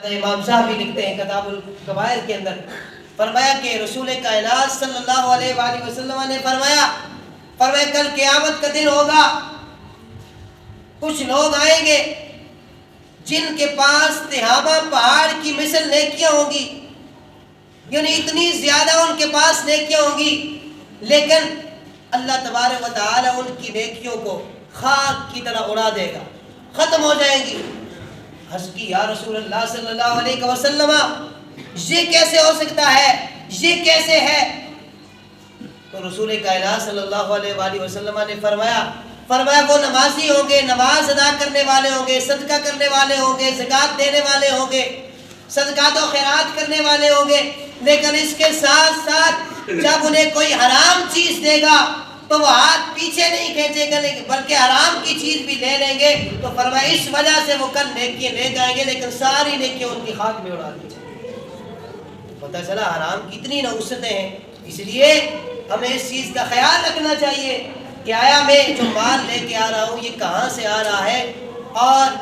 امام صاحب بھی لکھتے ہیں کتاب الکبائر کے اندر، فرمایا کہ رسول کائنات صلی اللہ علیہ وآلہ وسلم نے فرمایا کل قیامت کا دن ہوگا، کچھ لوگ آئیں گے جن کے پاس تہامہ پہاڑ کی مثل نیکیاں ہوں گی، یعنی اتنی زیادہ ان کے پاس نیکیاں ہوں گی، لیکن اللہ تبارک و تعالی ان کی نیکیوں کو خاک کی طرح اڑا دے گا، ختم ہو جائیں گی۔ عرض کی یا رسول اللہ صلی اللہ علیہ وسلم، یہ کیسے ہو سکتا ہے، یہ کیسے ہے؟ تو رسول کائنات صلی اللہ علیہ وآلہ وسلم نے فرمایا وہ نمازی ہوں گے، نماز ادا کرنے والے ہوں گے، صدقہ کرنے والے ہوں گے، زکوٰۃ دینے والے ہوں گے، صدقات و خیرات کرنے والے ہوں گے، لیکن اس کے ساتھ ساتھ جب انہیں کوئی حرام چیز دے گا تو وہ ہاتھ پیچھے نہیں کھینچے گا بلکہ حرام کی چیز بھی لے لیں گے۔ تو فرمایا اس وجہ سے وہ کل نیکیاں لے جائیں گے، لیکن ساری نیکیاں ان کی خاک میں اڑا دی جائیں گی۔ پتہ چلا حرام کی اتنی نحوستیں ہیں، اس لیے ہمیں اس چیز کا خیال رکھنا چاہیے کہ آیا میں جو مال لے کے آ رہا ہوں یہ کہاں سے آ رہا ہے اور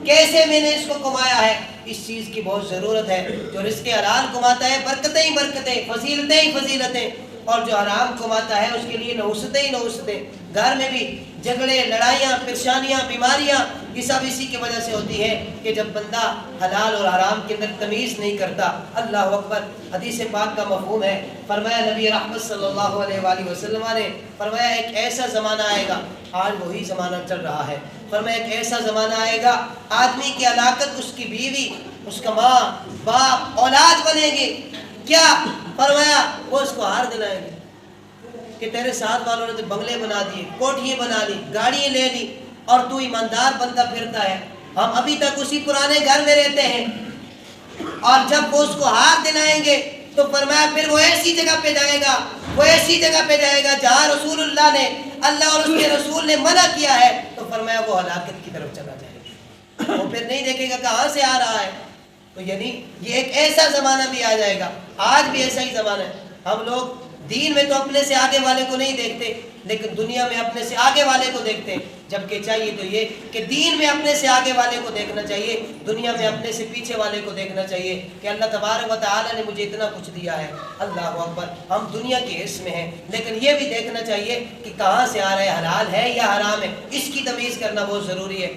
کیسے میں نے اس کو کمایا ہے۔ اس چیز کی بہت ضرورت ہے۔ جو رزق حلال کماتا ہے برکتیں ہی برکتیں، فضیلتیں ہی فضیلتیں، اور جو حرام کماتا ہے اس کے لیے نحوستیں ہی نحوستیں۔ گھر میں بھی جھگڑے، لڑائیاں، پریشانیاں، بیماریاں، یہ سب اسی کی وجہ سے ہوتی ہے کہ جب بندہ حلال اور حرام کے اندر تمیز نہیں کرتا۔ اللہ اکبر۔ حدیث پاک کا مفہوم ہے، فرمایا نبی رحمت صلی اللہ علیہ وآلہ وسلم نے فرمایا ایک ایسا زمانہ آئے گا، آج وہی زمانہ چل رہا ہے، فرمایا ایک ایسا زمانہ آئے گا آدمی کی علاقت اس کی بیوی، اس کا ماں، باپ، اولاد بنے گی، کیا؟ فرمایا وہ اس کو ہار دلائیں گے کہ تیرے ساتھ والوں نے تو بنگلے بنا دیے، کوٹھیاں بنا لی، گاڑیاں لے لی، اور تو ایماندار بنتا پھرتا ہے، ہم ابھی تک اسی پرانے گھر میں رہتے ہیں۔ اور جب وہ اس کو ہار دلائیں گے تو فرمایا پھر وہ ایسی جگہ پہ جائے گا، وہ ایسی جگہ پہ جائے گا جہاں رسول اللہ نے، اللہ اور اس کے رسول نے منع کیا ہے، تو فرمایا وہ ہلاکت کی طرف چلا جائے گا، وہ پھر نہیں دیکھے گا کہاں سے آ رہا ہے۔ تو یعنی یہ ایک ایسا زمانہ بھی آ جائے گا، آج بھی ایسا ہی زمانہ ہے۔ ہم لوگ دین میں تو اپنے سے آگے والے کو نہیں دیکھتے، لیکن دنیا میں اپنے سے آگے والے کو دیکھتے ہیں، جبکہ چاہیے تو یہ کہ دین میں اپنے سے آگے والے کو دیکھنا چاہیے، دنیا میں اپنے سے پیچھے والے کو دیکھنا چاہیے کہ اللہ تبارک و تعالی نے مجھے اتنا کچھ دیا ہے، اللہ اکبر۔ ہم دنیا کے حص میں ہیں، لیکن یہ بھی دیکھنا چاہیے کہ کہاں سے آ رہا ہے، حلال ہے یا حرام ہے، اس کی تمیز کرنا بہت ضروری ہے۔